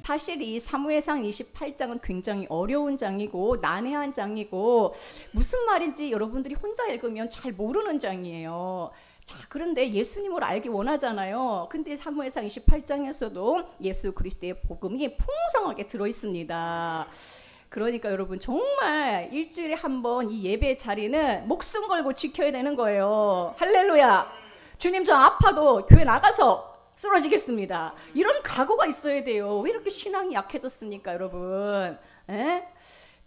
사실 이 사무엘상 28장은 굉장히 어려운 장이고 난해한 장이고 무슨 말인지 여러분들이 혼자 읽으면 잘 모르는 장이에요. 자, 그런데 예수님을 알기 원하잖아요. 근데 사무엘상 28장에서도 예수 그리스도의 복음이 풍성하게 들어있습니다. 그러니까 여러분 정말 일주일에 한 번 이 예배 자리는 목숨 걸고 지켜야 되는 거예요. 할렐루야. 주님 저 아파도 교회 나가서 쓰러지겠습니다. 이런 각오가 있어야 돼요. 왜 이렇게 신앙이 약해졌습니까 여러분? 에?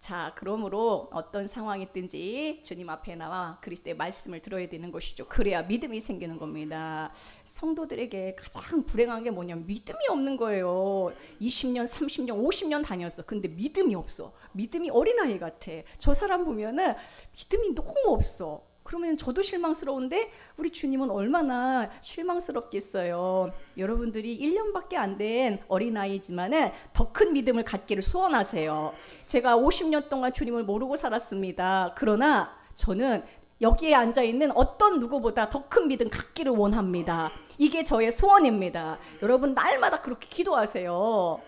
자, 그러므로 어떤 상황이든지 주님 앞에 나와 그리스도의 말씀을 들어야 되는 것이죠. 그래야 믿음이 생기는 겁니다. 성도들에게 가장 불행한 게 뭐냐면 믿음이 없는 거예요. 20년, 30년, 50년 다녔어. 근데 믿음이 없어. 믿음이 어린아이 같아. 저 사람 보면은 믿음이 너무 없어. 그러면 저도 실망스러운데 우리 주님은 얼마나 실망스럽겠어요. 여러분들이 1년밖에 안 된 어린아이지만은 더 큰 믿음을 갖기를 소원하세요. 제가 50년 동안 주님을 모르고 살았습니다. 그러나 저는 여기에 앉아있는 어떤 누구보다 더 큰 믿음 갖기를 원합니다. 이게 저의 소원입니다. 여러분 날마다 그렇게 기도하세요.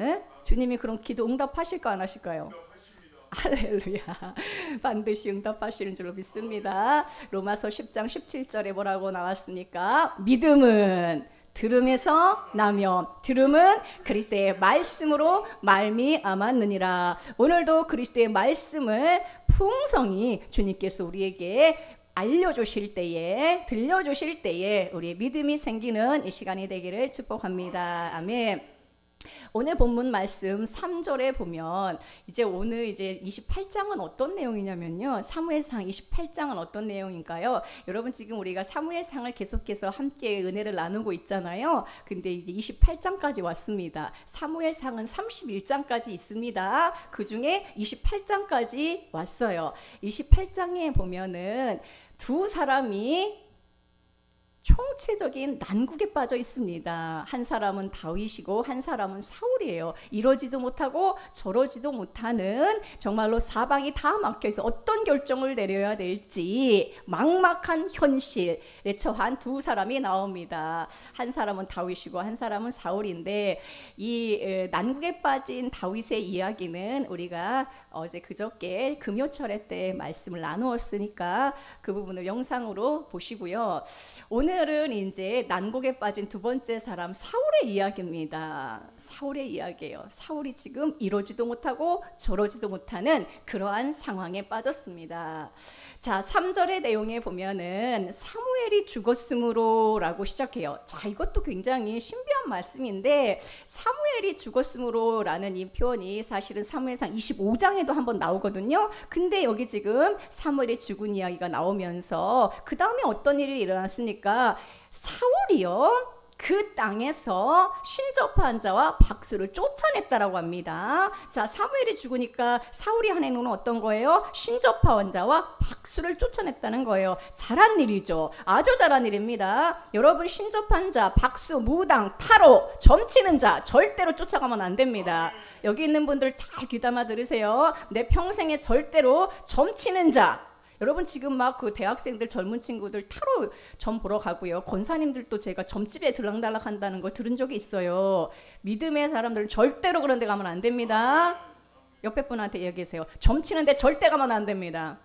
에? 주님이 그런 기도 응답하실까 안 하실까요? 할렐루야. 반드시 응답하시는 줄로 믿습니다. 로마서 10장 17절에 뭐라고 나왔습니까? 믿음은 들음에서 나며 들음은 그리스도의 말씀으로 말미암았느니라. 오늘도 그리스도의 말씀을 풍성히 주님께서 우리에게 알려주실 때에 들려주실 때에 우리의 믿음이 생기는 이 시간이 되기를 축복합니다. 아멘. 오늘 본문 말씀 3절에 보면 이제 오늘 이제 28장은 어떤 내용이냐면요. 사무엘상 28장은 어떤 내용인가요? 여러분 지금 우리가 사무엘상을 계속해서 함께 은혜를 나누고 있잖아요. 근데 이제 28장까지 왔습니다. 사무엘상은 31장까지 있습니다. 그 중에 28장까지 왔어요. 28장에 보면은 두 사람이 총체적인 난국에 빠져 있습니다. 한 사람은 다윗이고 한 사람은 사울이에요. 이러지도 못하고 저러지도 못하는 정말로 사방이 다 막혀있어 어떤 결정을 내려야 될지 막막한 현실에 처한 두 사람이 나옵니다. 한 사람은 다윗이고 한 사람은 사울인데 이 난국에 빠진 다윗의 이야기는 우리가 어제 그저께 금요철회 때 말씀을 나누었으니까 그 부분을 영상으로 보시고요. 오늘은 이제 난국에 빠진 두 번째 사람 사울의 이야기입니다. 사울의 이야기예요. 사울이 지금 이러지도 못하고 저러지도 못하는 그러한 상황에 빠졌습니다. 자, 3절의 내용에 보면은 사무엘이 죽었으므로 라고 시작해요. 자, 이것도 굉장히 신비한 말씀인데 사무엘이 죽었으므로 라는 이 표현이 사실은 사무엘상 25장에도 한번 나오거든요. 근데 여기 지금 사무엘이 죽은 이야기가 나오면서 그 다음에 어떤 일이 일어났습니까? 사울이요 그 땅에서 신접한 자와 박수를 쫓아냈다라고 합니다. 자, 사무엘이 죽으니까 사울이 한 행동은 어떤 거예요? 신접한 자와 박수를 쫓아냈다는 거예요. 잘한 일이죠. 아주 잘한 일입니다. 여러분 신접한 자, 박수, 무당, 타로, 점치는 자 절대로 쫓아가면 안 됩니다. 여기 있는 분들 잘 귀담아 들으세요. 내 평생에 절대로 점치는 자, 여러분 지금 막 그 대학생들 젊은 친구들 타로 점 보러 가고요. 권사님들도 제가 점집에 들락달락 한다는 걸 들은 적이 있어요. 믿음의 사람들은 절대로 그런 데 가면 안 됩니다. 옆에 분한테 얘기하세요. 점치는데 절대 가면 안 됩니다.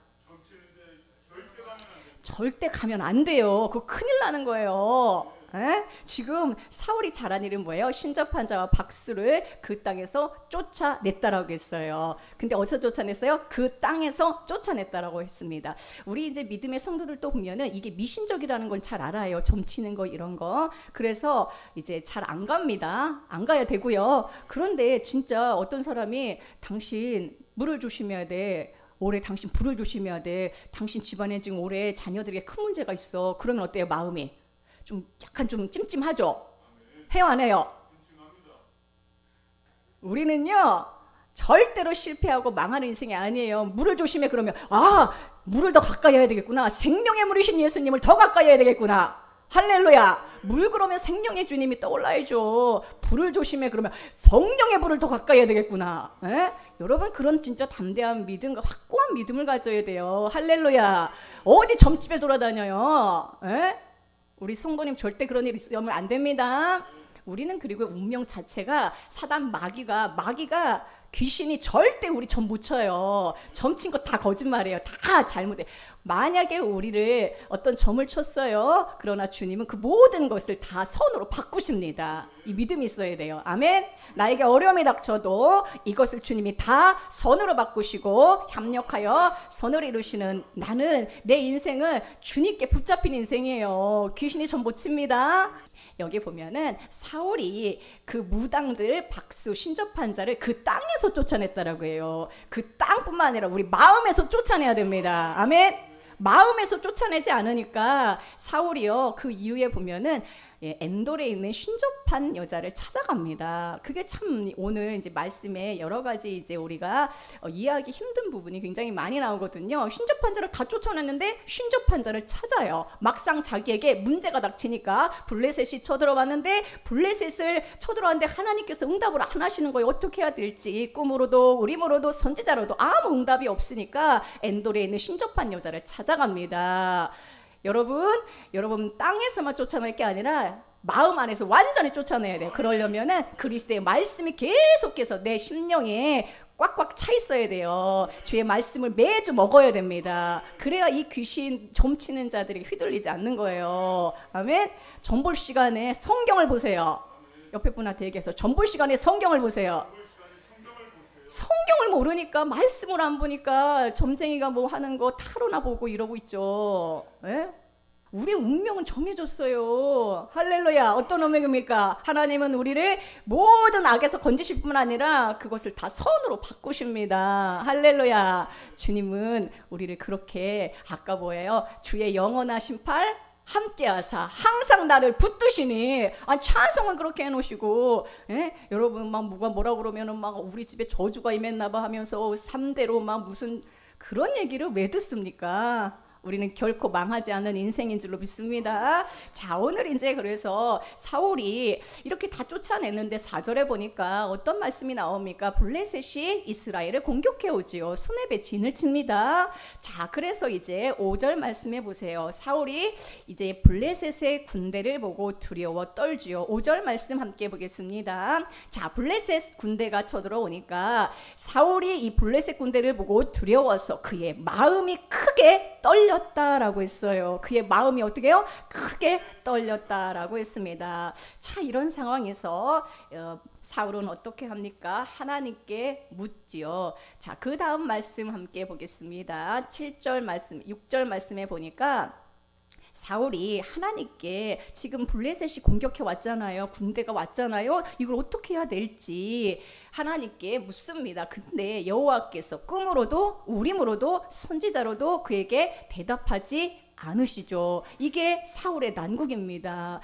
절대 가면 안 돼요. 그거 큰일 나는 거예요. 에? 지금 사울이 잘한 일은 뭐예요? 신접한 자와 박수를 그 땅에서 쫓아냈다라고 했어요. 근데 어디서 쫓아냈어요? 그 땅에서 쫓아냈다라고 했습니다. 우리 이제 믿음의 성도들도 보면은 이게 미신적이라는 걸 잘 알아요. 점치는 거 이런 거. 그래서 이제 잘 안 갑니다. 안 가야 되고요. 그런데 진짜 어떤 사람이 당신 물을 조심해야 돼. 올해 당신 불을 조심해야 돼. 당신 집안에 지금 올해 자녀들에게 큰 문제가 있어. 그러면 어때요? 마음이? 좀 약간 좀 찜찜하죠? 해요 안 해요? 우리는요 절대로 실패하고 망하는 인생이 아니에요. 물을 조심해 그러면 아 물을 더 가까이 해야 되겠구나. 생명의 물이신 예수님을 더 가까이 해야 되겠구나. 할렐루야. 물 그러면 생명의 주님이 떠올라야죠. 불을 조심해 그러면 성령의 불을 더 가까이 해야 되겠구나. 에? 여러분 그런 진짜 담대한 믿음과 확고한 믿음을 가져야 돼요. 할렐루야. 어디 점집에 돌아다녀요. 에? 우리 성도님 절대 그런 일 있으면 안 됩니다. 우리는 그리고 운명 자체가 사단 마귀가 귀신이 절대 우리 점 못 쳐요. 점 친 거 다 거짓말이에요. 다 잘못해. 만약에 우리를 어떤 점을 쳤어요. 그러나 주님은 그 모든 것을 다 선으로 바꾸십니다. 이 믿음이 있어야 돼요. 아멘. 나에게 어려움이 닥쳐도 이것을 주님이 다 선으로 바꾸시고 협력하여 선을 이루시는, 나는 내 인생은 주님께 붙잡힌 인생이에요. 귀신이 점 못 칩니다. 여기 보면은 사울이 그 무당들 박수 신접한 자를 그 땅에서 쫓아냈다라고 해요. 그 땅뿐만 아니라 우리 마음에서 쫓아내야 됩니다. 아멘. 마음에서 쫓아내지 않으니까 사울이요, 그 이후에 보면은 엔돌에 있는 신접한 여자를 찾아갑니다. 그게 참 오늘 이제 말씀에 여러 가지 이제 우리가 이해하기 힘든 부분이 굉장히 많이 나오거든요. 신접한 자를 다 쫓아냈는데 신접한 자를 찾아요. 막상 자기에게 문제가 닥치니까 블레셋이 쳐들어왔는데, 블레셋을 쳐들어왔는데 하나님께서 응답을 안 하시는 거예요. 어떻게 해야 될지, 꿈으로도 우림으로도 선지자로도 아무 응답이 없으니까 엔돌에 있는 신접한 여자를 찾아갑니다. 여러분 땅에서만 쫓아낼 게 아니라 마음 안에서 완전히 쫓아내야 돼요. 그러려면은 그리스도의 말씀이 계속해서 내 심령에 꽉꽉 차 있어야 돼요. 주의 말씀을 매주 먹어야 됩니다. 그래야 이 귀신 점치는 자들이 휘둘리지 않는 거예요. 아멘. 전볼 시간에 성경을 보세요. 옆에 분한테 얘기해서 전볼 시간에 성경을 보세요. 성경을 모르니까, 말씀을 안 보니까 점쟁이가 뭐 하는 거 타로나 보고 이러고 있죠. 에? 우리 운명은 정해졌어요. 할렐루야. 어떤 운명입니까? 하나님은 우리를 모든 악에서 건지실 뿐만 아니라 그것을 다 선으로 바꾸십니다. 할렐루야. 주님은 우리를 그렇게, 아까 뭐예요? 주의 영원하신 팔 함께하사 항상 나를 붙드시니. 찬송은 그렇게 해놓으시고, 여러분 막 누가 뭐라 그러면은 막 우리 집에 저주가 임했나봐 하면서 3대로 막 무슨 그런 얘기를 왜 듣습니까? 우리는 결코 망하지 않는 인생인 줄로 믿습니다. 자, 오늘 이제 그래서 사울이 이렇게 다 쫓아냈는데 4절에 보니까 어떤 말씀이 나옵니까? 블레셋이 이스라엘을 공격해 오지요. 수렙에 진을 칩니다. 자, 그래서 이제 5절 말씀해 보세요. 사울이 이제 블레셋의 군대를 보고 두려워 떨지요. 5절 말씀 함께 보겠습니다. 자, 블레셋 군대가 쳐들어오니까 사울이 이 블레셋 군대를 보고 두려워서 그의 마음이 크게 떨렸다라고 했어요. 그의 마음이 어떻게 해요? 크게 떨렸다라고 했습니다. 자, 이런 상황에서 사울은 어떻게 합니까? 하나님께 묻지요. 자, 그 다음 말씀 함께 보겠습니다. 7절 말씀, 6절 말씀에 보니까 사울이 하나님께 지금 블레셋이 공격해 왔잖아요. 군대가 왔잖아요. 이걸 어떻게 해야 될지 하나님께 묻습니다. 근데 여호와께서 꿈으로도 우림으로도 선지자로도 그에게 대답하지 않으시죠. 이게 사울의 난국입니다.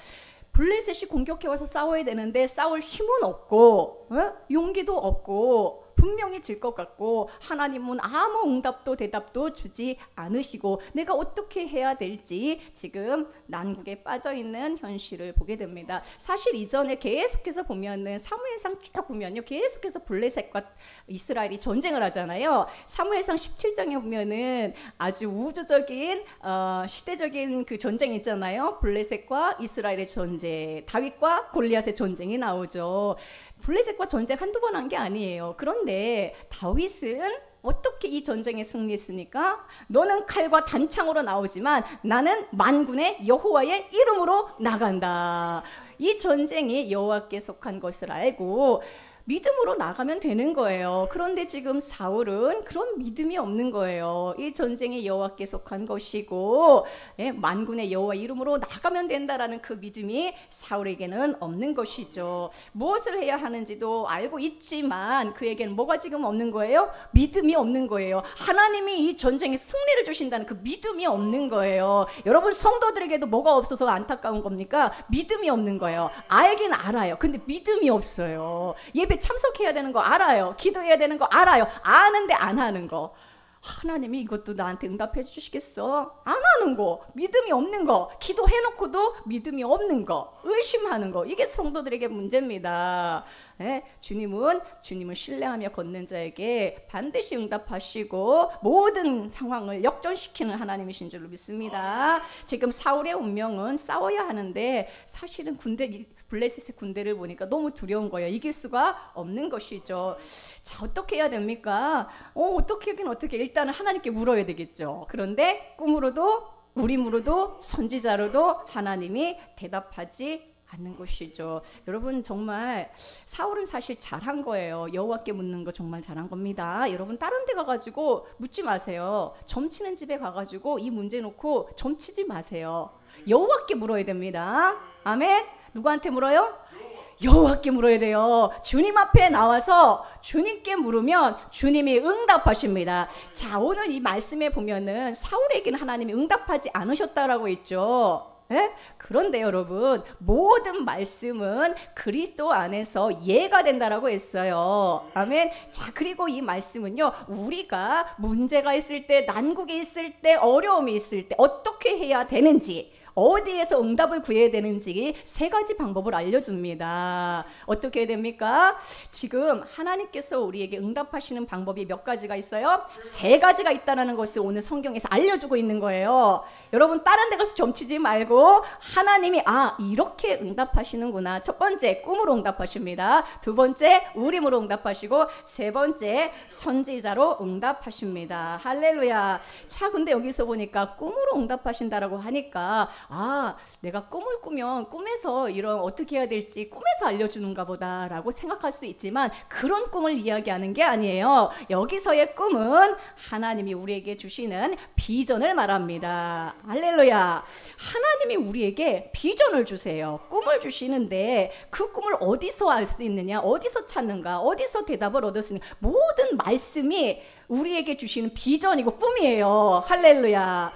블레셋이 공격해 와서 싸워야 되는데 싸울 힘은 없고 용기도 없고 분명히 질 것 같고, 하나님은 아무 응답도 대답도 주지 않으시고 내가 어떻게 해야 될지 지금 난국에 빠져있는 현실을 보게 됩니다. 사실 이전에 계속해서 보면은 사무엘상 쭉 보면요, 계속해서 블레셋과 이스라엘이 전쟁을 하잖아요. 사무엘상 17장에 보면은 아주 우주적인 시대적인 그 전쟁이 있잖아요. 블레셋과 이스라엘의 전쟁, 다윗과 골리앗의 전쟁이 나오죠. 블레셋과 전쟁 한두 번 한 게 아니에요. 그런데 다윗은 어떻게 이 전쟁에 승리했습니까? 너는 칼과 단창으로 나오지만 나는 만군의 여호와의 이름으로 나간다. 이 전쟁이 여호와께 속한 것을 알고 믿음으로 나가면 되는 거예요. 그런데 지금 사울은 그런 믿음이 없는 거예요. 이 전쟁이 여호와께 속한 것이고 만군의 여호와 이름으로 나가면 된다라는 그 믿음이 사울에게는 없는 것이죠. 무엇을 해야 하는지도 알고 있지만 그에게는 뭐가 지금 없는 거예요? 믿음이 없는 거예요. 하나님이 이 전쟁에 승리를 주신다는 그 믿음이 없는 거예요. 여러분 성도들에게도 뭐가 없어서 안타까운 겁니까? 믿음이 없는 거예요. 알긴 알아요. 근데 믿음이 없어요. 예배 참석해야 되는 거 알아요. 기도해야 되는 거 알아요. 아는데 안 하는 거. 하나님이 이것도 나한테 응답해 주시겠어? 안 하는 거, 믿음이 없는 거, 기도해놓고도 믿음이 없는 거, 의심하는 거, 이게 성도들에게 문제입니다. 주님을 신뢰하며 걷는 자에게 반드시 응답하시고 모든 상황을 역전시키는 하나님이신 줄로 믿습니다. 지금 사울의 운명은 싸워야 하는데 사실은 블레셋의 군대를 보니까 너무 두려운 거예요. 이길 수가 없는 것이죠. 자, 어떻게 해야 됩니까? 어떻게 하긴 어떻게, 일단은 하나님께 물어야 되겠죠. 그런데 꿈으로도 우림으로도 선지자로도 하나님이 대답하지 않는 것이죠. 여러분, 정말 사울은 사실 잘한 거예요. 여호와께 묻는 거 정말 잘한 겁니다. 여러분, 다른 데 가가지고 묻지 마세요. 점치는 집에 가가지고 이 문제 놓고 점치지 마세요. 여호와께 물어야 됩니다. 아멘. 누구한테 물어요? 여호와께 물어야 돼요. 주님 앞에 나와서 주님께 물으면 주님이 응답하십니다. 자, 오늘 이 말씀에 보면은 사울에게는 하나님이 응답하지 않으셨다라고 있죠. 그런데 여러분, 모든 말씀은 그리스도 안에서 예가 된다라고 했어요. 아멘. 자, 그리고 이 말씀은요, 우리가 문제가 있을 때, 난국이 있을 때, 어려움이 있을 때 어떻게 해야 되는지, 어디에서 응답을 구해야 되는지 3가지 방법을 알려줍니다. 어떻게 해야 됩니까? 지금 하나님께서 우리에게 응답하시는 방법이 몇 가지가 있어요? 3가지가 있다는 것을 오늘 성경에서 알려주고 있는 거예요. 여러분, 다른 데 가서 점치지 말고 하나님이 이렇게 응답하시는구나. 첫 번째, 꿈으로 응답하십니다. 두 번째, 우림으로 응답하시고, 세 번째, 선지자로 응답하십니다. 할렐루야. 자, 근데 여기서 보니까 꿈으로 응답하신다라고 하니까 내가 꿈을 꾸면 꿈에서 이런 어떻게 해야 될지 꿈에서 알려주는가 보다라고 생각할 수 있지만 그런 꿈을 이야기하는 게 아니에요. 여기서의 꿈은 하나님이 우리에게 주시는 비전을 말합니다. 할렐루야. 하나님이 우리에게 비전을 주세요. 꿈을 주시는데 그 꿈을 어디서 알 수 있느냐, 어디서 찾는가, 어디서 대답을 얻을 수 있느냐, 모든 말씀이 우리에게 주시는 비전이고 꿈이에요. 할렐루야.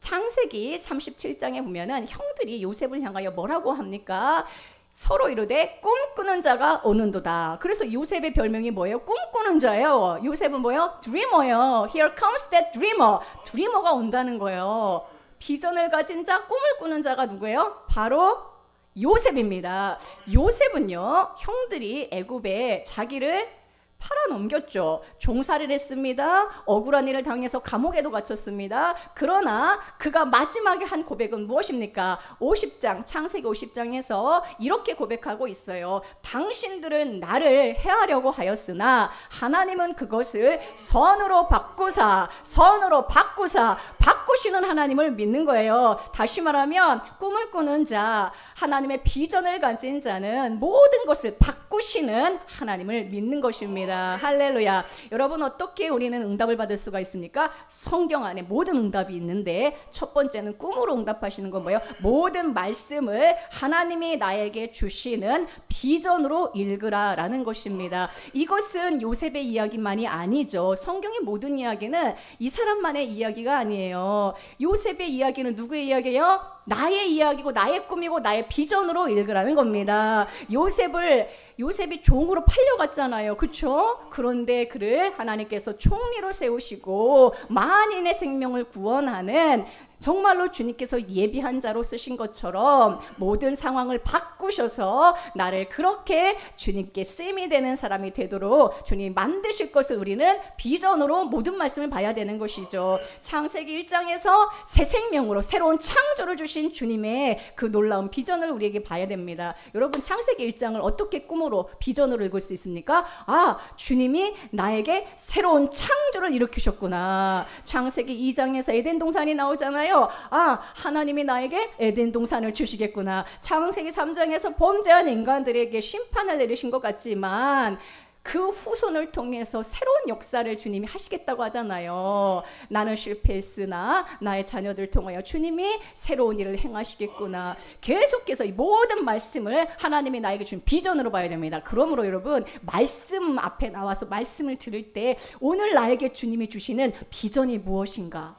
창세기 37장에 보면은 형들이 요셉을 향하여 뭐라고 합니까? 서로 이르되 꿈꾸는 자가 오는도다. 그래서 요셉의 별명이 뭐예요? 꿈꾸는 자예요. 요셉은 뭐예요? 드리머예요. Here comes that dreamer. 드리머가 온다는 거예요. 비전을 가진 자, 꿈을 꾸는 자가 누구예요? 바로 요셉입니다. 요셉은요, 형들이 애굽에 자기를 팔아넘겼죠. 종살이를 했습니다. 억울한 일을 당해서 감옥에도 갇혔습니다. 그러나 그가 마지막에 한 고백은 무엇입니까? 50장, 창세기 50장에서 이렇게 고백하고 있어요. 당신들은 나를 해하려고 하였으나 하나님은 그것을 선으로 바꾸사 바꾸시는 하나님을 믿는 거예요. 다시 말하면 꿈을 꾸는 자, 하나님의 비전을 가진 자는 모든 것을 바꾸시는 하나님을 믿는 것입니다. 할렐루야. 여러분, 어떻게 우리는 응답을 받을 수가 있습니까? 성경 안에 모든 응답이 있는데 첫 번째는 꿈으로 응답하시는 건 뭐예요? 모든 말씀을 하나님이 나에게 주시는 비전으로 읽으라라는 것입니다. 이것은 요셉의 이야기만이 아니죠. 성경의 모든 이야기는 이 사람만의 이야기가 아니에요. 요셉의 이야기는 누구의 이야기예요? 나의 이야기고 나의 꿈이고 나의 비전으로 읽으라는 겁니다. 요셉이 종으로 팔려갔잖아요. 그렇죠? 그런데 그를 하나님께서 총리로 세우시고 만인의 생명을 구원하는, 정말로 주님께서 예비한 자로 쓰신 것처럼 모든 상황을 바꾸셔서 나를 그렇게 주님께 쓰임이 되는 사람이 되도록 주님이 만드실 것을 우리는 비전으로 모든 말씀을 봐야 되는 것이죠. 창세기 1장에서 새 생명으로 새로운 창조를 주신 주님의 그 놀라운 비전을 우리에게 봐야 됩니다. 여러분, 창세기 1장을 어떻게 꿈으로 비전으로 읽을 수 있습니까? 주님이 나에게 새로운 창조를 일으키셨구나. 창세기 2장에서 에덴 동산이 나오잖아요. 하나님이 나에게 에덴 동산을 주시겠구나. 창세기 3장에서 범죄한 인간들에게 심판을 내리신 것 같지만 그 후손을 통해서 새로운 역사를 주님이 하시겠다고 하잖아요. 나는 실패했으나 나의 자녀들 통하여 주님이 새로운 일을 행하시겠구나. 계속해서 이 모든 말씀을 하나님이 나에게 준 비전으로 봐야 됩니다. 그러므로 여러분, 말씀 앞에 나와서 말씀을 들을 때 오늘 나에게 주님이 주시는 비전이 무엇인가?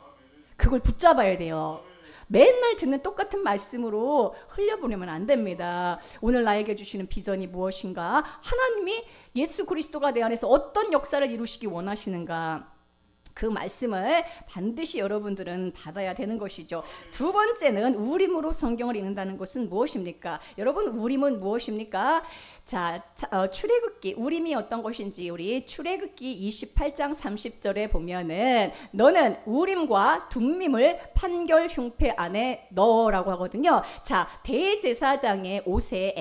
그걸 붙잡아야 돼요. 맨날 듣는 똑같은 말씀으로 흘려보내면 안 됩니다. 오늘 나에게 주시는 비전이 무엇인가? 하나님이 예수 그리스도가 내 안에서 어떤 역사를 이루시기 원하시는가? 그 말씀을 반드시 여러분들은 받아야 되는 것이죠. 두 번째는 우림으로 성경을 읽는다는 것은 무엇입니까? 여러분, 우림은 무엇입니까? 자, 출애굽기 우림이 어떤 것인지 우리 출애굽기 28장 30절에 보면은 너는 우림과 둠밈을 판결 흉패 안에 넣으라고 하거든요. 자, 대제사장의 옷에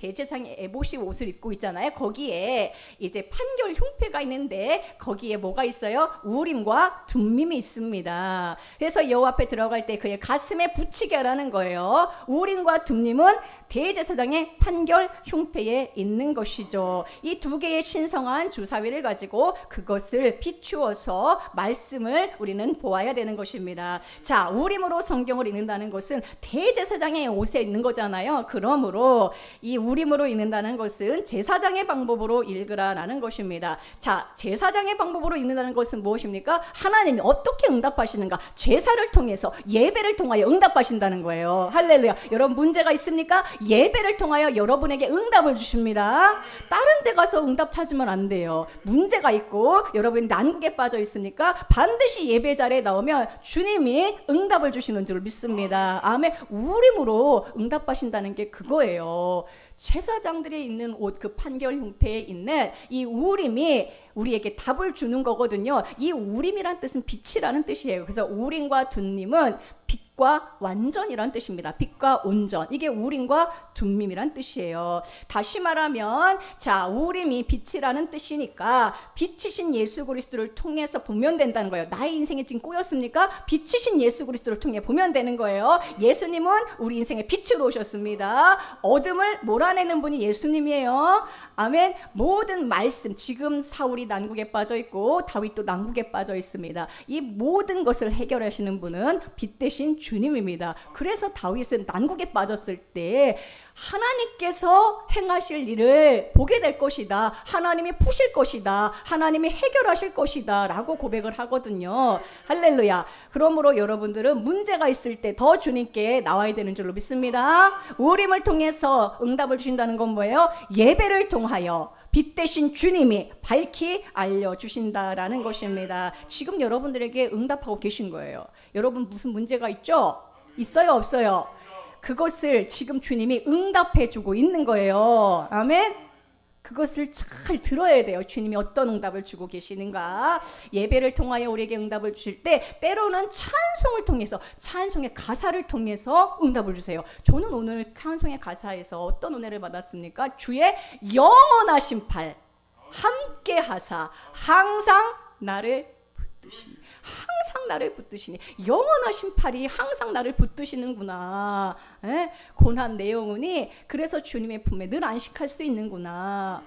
대제사장의 에봇이 옷을 입고 있잖아요. 거기에 이제 판결 흉패가 있는데 거기에 뭐가 있어요? 우림과 둠밈이 있습니다. 그래서 여호와 앞에 들어갈 때 그의 가슴에 붙이게 하라는 거예요. 우림과 둠밈은 대제사장의 판결 흉패에 있는 것이죠. 이 두 개의 신성한 주사위를 가지고 그것을 비추어서 말씀을 우리는 보아야 되는 것입니다. 자, 우림으로 성경을 읽는다는 것은 대제사장의 옷에 있는 거잖아요. 그러므로 이 우림으로 읽는다는 것은 제사장의 방법으로 읽으라라는 것입니다. 자, 제사장의 방법으로 읽는다는 것은 무엇입니까? 하나님이 어떻게 응답하시는가? 제사를 통해서, 예배를 통하여 응답하신다는 거예요. 할렐루야. 여러분, 문제가 있습니까? 예배를 통하여 여러분에게 응답을 주십니다. 다른 데 가서 응답 찾으면 안 돼요. 문제가 있고 여러분이 난국에 빠져 있으니까 반드시 예배 자리에 나오면 주님이 응답을 주시는 줄 믿습니다. 아멘. 우림으로 응답하신다는 게 그거예요. 제사장들이 입는 옷, 그 판결 흉패에 있는 이 우림이 우리에게 답을 주는 거거든요. 이 우림이란 뜻은 빛이라는 뜻이에요. 그래서 우림과 둠밈은 빛과 완전이란 뜻입니다. 빛과 온전, 이게 우림과 둠밈이란 뜻이에요. 다시 말하면, 자, 우림이 빛이라는 뜻이니까 빛이신 예수 그리스도를 통해서 보면 된다는 거예요. 나의 인생이 지금 꼬였습니까? 빛이신 예수 그리스도를 통해 보면 되는 거예요. 예수님은 우리 인생의 빛으로 오셨습니다. 어둠을 몰아내는 분이 예수님이에요. 아멘. 모든 말씀, 지금 사울이 난국에 빠져 있고 다윗도 난국에 빠져 있습니다. 이 모든 것을 해결하시는 분은 빛 대신 주님입니다. 그래서 다윗은 난국에 빠졌을 때 하나님께서 행하실 일을 보게 될 것이다. 하나님이 푸실 것이다. 하나님이 해결하실 것이다. 라고 고백을 하거든요. 할렐루야. 그러므로 여러분들은 문제가 있을 때 더 주님께 나와야 되는 줄로 믿습니다. 우림을 통해서 응답을 주신다는 건 뭐예요? 예배를 통하여 빛 대신 주님이 밝히 알려주신다라는 것입니다. 지금 여러분들에게 응답하고 계신 거예요. 여러분 무슨 문제가 있죠? 있어요? 없어요? 그것을 지금 주님이 응답해 주고 있는 거예요. 아멘. 그것을 잘 들어야 돼요. 주님이 어떤 응답을 주고 계시는가. 예배를 통하여 우리에게 응답을 주실 때 때로는 찬송을 통해서, 찬송의 가사를 통해서 응답을 주세요. 저는 오늘 찬송의 가사에서 어떤 은혜를 받았습니까? 주의 영원하신 팔 함께 하사 항상 나를 붙드시니, 항상 나를 붙드시니, 영원하신 팔이 항상 나를 붙드시는구나. 고난 내 영혼이 그래서 주님의 품에 늘 안식할 수 있는구나.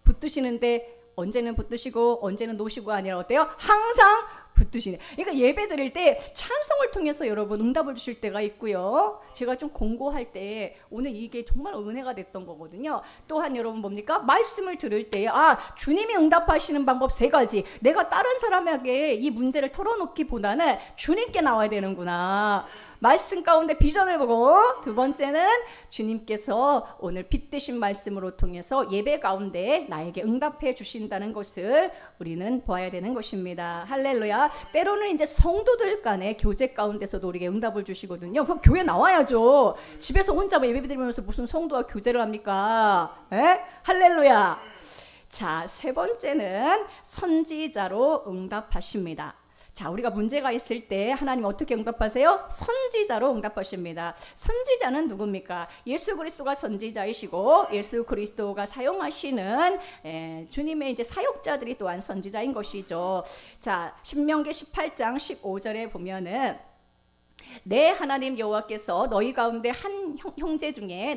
붙드시는데 언제는 붙드시고 언제는 놓으시고 아니라 어때요? 항상 붙드시네. 그러니까 예배 드릴 때 찬송을 통해서 여러분 응답을 주실 때가 있고요. 제가 좀 공고할 때 오늘 이게 정말 은혜가 됐던 거거든요. 또한 여러분 뭡니까? 말씀을 들을 때 주님이 응답하시는 방법 3가지. 내가 다른 사람에게 이 문제를 털어놓기보다는 주님께 나와야 되는구나. 말씀 가운데 비전을 보고, 두 번째는 주님께서 오늘 빛 대신 말씀으로 통해서 예배 가운데 나에게 응답해 주신다는 것을 우리는 보아야 되는 것입니다. 할렐루야. 때로는 이제 성도들 간의 교제 가운데서도 우리에게 응답을 주시거든요. 그럼 교회 나와야죠. 집에서 혼자 예배 드리면서 무슨 성도와 교제를 합니까? 할렐루야. 자, 3번째는 선지자로 응답하십니다. 자, 우리가 문제가 있을 때 하나님 어떻게 응답하세요? 선지자로 응답하십니다. 선지자는 누굽니까? 예수 그리스도가 선지자이시고 예수 그리스도가 사용하시는 주님의 이제 사역자들이 또한 선지자인 것이죠. 자, 신명기 18장 15절에 보면은 내 하나님 여호와께서 너희 가운데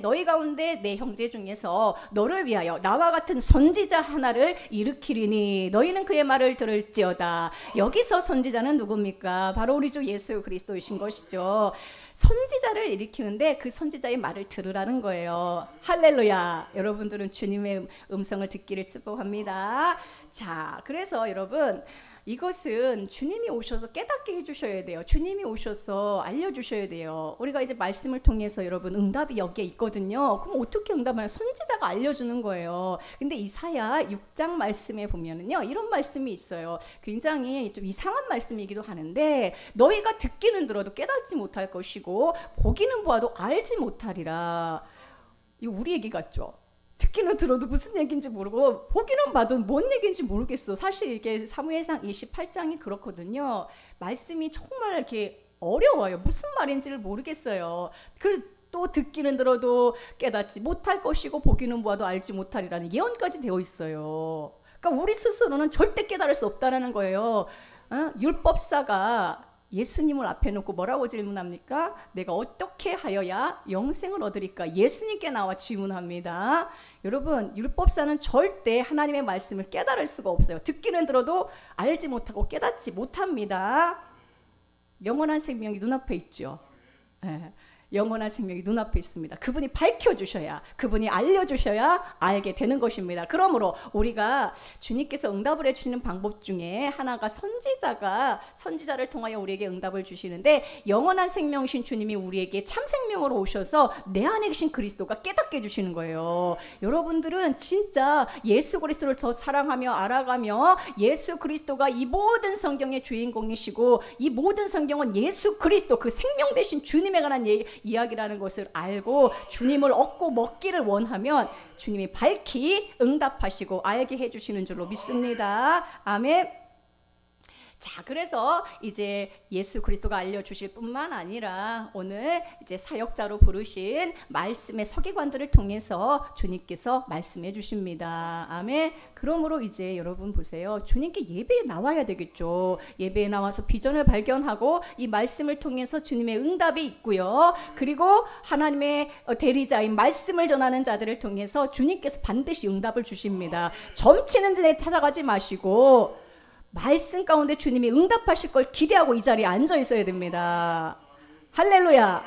너희 가운데 내 형제 중에서 너를 위하여 나와 같은 선지자 하나를 일으키리니 너희는 그의 말을 들을지어다. 여기서 선지자는 누굽니까? 바로 우리 주 예수 그리스도이신 것이죠. 선지자를 일으키는데 그 선지자의 말을 들으라는 거예요. 할렐루야. 여러분들은 주님의 음성을 듣기를 축복합니다. 자, 그래서 여러분 이것은 주님이 오셔서 깨닫게 해주셔야 돼요. 주님이 오셔서 알려주셔야 돼요. 우리가 이제 말씀을 통해서 여러분 응답이 여기에 있거든요. 그럼 어떻게 응답하냐? 선지자가 알려주는 거예요. 근데 이사야 6장 말씀에 보면은요, 이런 말씀이 있어요. 굉장히 좀 이상한 말씀이기도 하는데, 너희가 듣기는 들어도 깨닫지 못할 것이고 보기는 보아도 알지 못하리라. 이거 우리 얘기 같죠? 듣기는 들어도 무슨 얘기인지 모르고 보기는 봐도 뭔 얘기인지 모르겠어. 사실 이게 사무엘상 28장이 그렇거든요. 말씀이 정말 이렇게 어려워요. 무슨 말인지를 모르겠어요. 또 듣기는 들어도 깨닫지 못할 것이고 보기는 보아도 알지 못하리라는 예언까지 되어 있어요. 그러니까 우리 스스로는 절대 깨달을 수 없다는 거예요. 율법사가 예수님을 앞에 놓고 뭐라고 질문합니까? 내가 어떻게 하여야 영생을 얻으리까? 예수님께 나와 질문합니다. 여러분, 율법사는 절대 하나님의 말씀을 깨달을 수가 없어요. 듣기는 들어도 알지 못하고 깨닫지 못합니다. 영원한 생명이 눈앞에 있죠. 네. 영원한 생명이 눈앞에 있습니다. 그분이 밝혀주셔야, 그분이 알려주셔야 알게 되는 것입니다. 그러므로 우리가 주님께서 응답을 해주시는 방법 중에 하나가 선지자를 통하여 우리에게 응답을 주시는데, 영원한 생명이신 주님이 우리에게 참 생명으로 오셔서 내 안에 계신 그리스도가 깨닫게 해주시는 거예요. 여러분들은 진짜 예수 그리스도를 더 사랑하며 알아가며 예수 그리스도가 이 모든 성경의 주인공이시고 이 모든 성경은 예수 그리스도 그 생명 되신 주님에 관한 이야기라는 것을 알고 주님을 얻고 먹기를 원하면 주님이 밝히 응답하시고 알게 해주시는 줄로 믿습니다. 아멘. 자, 그래서 이제 예수 그리스도가 알려주실 뿐만 아니라 오늘 이제 사역자로 부르신 말씀의 서기관들을 통해서 주님께서 말씀해 주십니다. 아멘. 그러므로 이제 여러분 보세요. 주님께 예배에 나와야 되겠죠. 예배에 나와서 비전을 발견하고 이 말씀을 통해서 주님의 응답이 있고요. 그리고 하나님의 대리자인 말씀을 전하는 자들을 통해서 주님께서 반드시 응답을 주십니다. 점치는 데에 찾아가지 마시고 말씀 가운데 주님이 응답하실 걸 기대하고 이 자리에 앉아 있어야 됩니다. 할렐루야.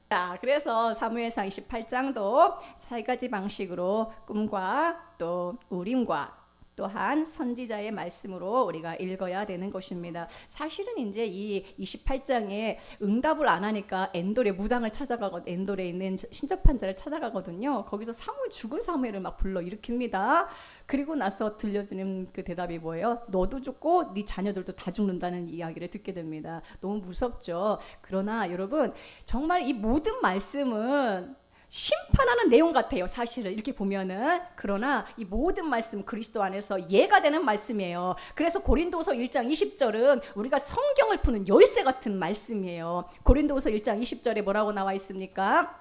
자, 그래서 사무엘상 28장도 세 가지 방식으로 꿈과 또 우림과 또한 선지자의 말씀으로 우리가 읽어야 되는 것입니다. 사실은 이제 이 28장에 응답을 안 하니까 엔돌의 무당을 찾아가고 엔돌에 있는 신접한 자를 찾아가거든요. 거기서 죽은 사무엘을 막 불러 일으킵니다. 그리고 나서 들려주는 그 대답이 뭐예요? 너도 죽고 네 자녀들도 다 죽는다는 이야기를 듣게 됩니다. 너무 무섭죠. 그러나 여러분, 정말 이 모든 말씀은 심판하는 내용 같아요. 사실은 이렇게 보면은. 그러나 이 모든 말씀 그리스도 안에서 예가 되는 말씀이에요. 그래서 고린도서 1장 20절은 우리가 성경을 푸는 열쇠 같은 말씀이에요. 고린도서 1장 20절에 뭐라고 나와 있습니까?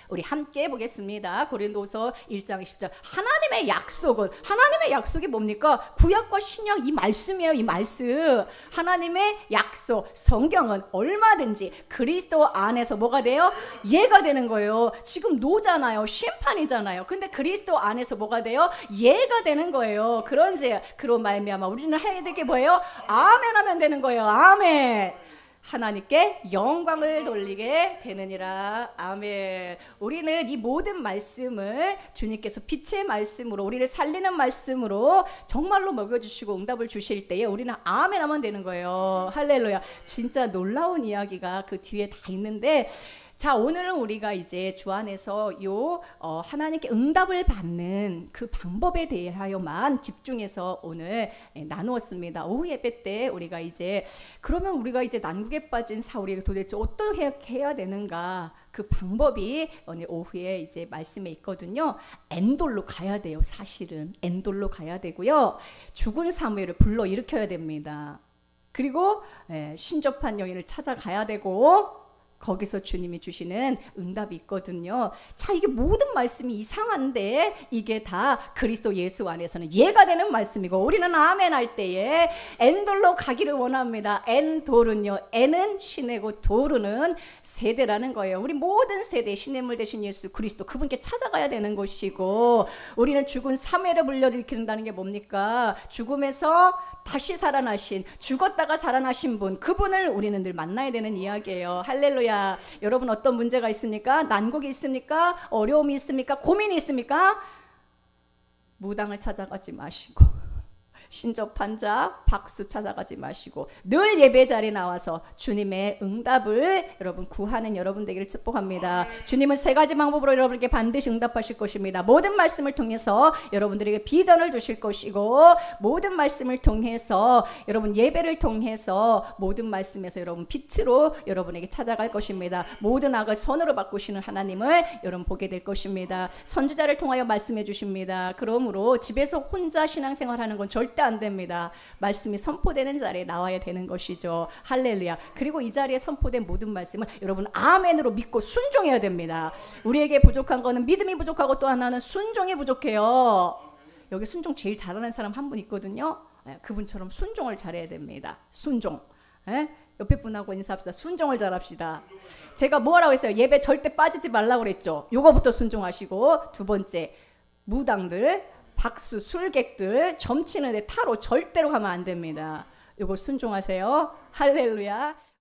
우리 함께 보겠습니다. 고린도서 1장 20절. 하나님의 약속이 뭡니까? 구약과 신약 이 말씀이에요. 이 말씀. 하나님의 약속, 성경은 얼마든지 그리스도 안에서 뭐가 돼요? 예가 되는 거예요. 지금 노잖아요. 심판이잖아요. 근데 그리스도 안에서 뭐가 돼요? 예가 되는 거예요. 그로 말미암아 우리는 해야 될 게 뭐예요? 아멘 하면 되는 거예요. 아멘. 하나님께 영광을 돌리게 되느니라. 아멘. 우리는 이 모든 말씀을 주님께서 빛의 말씀으로, 우리를 살리는 말씀으로 정말로 먹여주시고 응답을 주실 때에 우리는 아멘 하면 되는 거예요. 할렐루야. 진짜 놀라운 이야기가 그 뒤에 다 있는데, 자, 오늘은 우리가 이제 주 안에서 하나님께 응답을 받는 그 방법에 대하여만 집중해서 오늘 나누었습니다. 오후 예배 때 우리가 이제 그러면 우리가 이제 난국에 빠진 사울이 도대체 어떻게 해야 되는가, 그 방법이 오늘 오후에 이제 말씀에 있거든요. 엔돌로 가야 돼요. 사실은 엔돌로 가야 되고요. 죽은 사무엘을 불러 일으켜야 됩니다. 그리고 신접한 여인을 찾아가야 되고, 거기서 주님이 주시는 응답이 있거든요. 자, 이게 모든 말씀이 이상한데 이게 다 그리스도 예수 안에서는 예가 되는 말씀이고, 우리는 아멘 할 때에 엔돌로 가기를 원합니다. 엔돌은요, 엔은 시내고 돌은 세대라는 거예요. 우리 모든 세대 시냇물 대신 예수 그리스도, 그분께 찾아가야 되는 것이고, 우리는 죽은 사무엘을 불러일으킨다는 게 뭡니까? 죽음에서 다시 살아나신, 죽었다가 살아나신 분, 그분을 우리는 늘 만나야 되는 이야기예요. 할렐루야. 여러분, 어떤 문제가 있습니까? 난국이 있습니까? 어려움이 있습니까? 고민이 있습니까? 무당을 찾아가지 마시고 신접한 자 박수 찾아가지 마시고 늘 예배 자리에 나와서 주님의 응답을 여러분 구하는 여러분 되기를 축복합니다. 주님은 세 가지 방법으로 여러분에게 반드시 응답하실 것입니다. 모든 말씀을 통해서 여러분들에게 비전을 주실 것이고, 모든 말씀을 통해서 여러분 예배를 통해서 모든 말씀에서 여러분 빛으로 여러분에게 찾아갈 것입니다. 모든 악을 선으로 바꾸시는 하나님을 여러분 보게 될 것입니다. 선지자를 통하여 말씀해 주십니다. 그러므로 집에서 혼자 신앙생활하는 건 절대 안 됩니다. 말씀이 선포되는 자리에 나와야 되는 것이죠. 할렐루야. 그리고 이 자리에 선포된 모든 말씀을 여러분 아멘으로 믿고 순종해야 됩니다. 우리에게 부족한 거는 믿음이 부족하고 또 하나는 순종이 부족해요. 여기 순종 제일 잘하는 사람 한 분 있거든요. 그분처럼 순종을 잘해야 됩니다. 순종. 옆에 분하고 인사합시다. 순종을 잘합시다. 제가 뭐라고 했어요? 예배 절대 빠지지 말라고 그랬죠. 요거부터 순종하시고, 두 번째 무당들, 박수, 술객들, 점치는 데 타로 절대로 가면 안 됩니다. 요거 순종하세요. 할렐루야.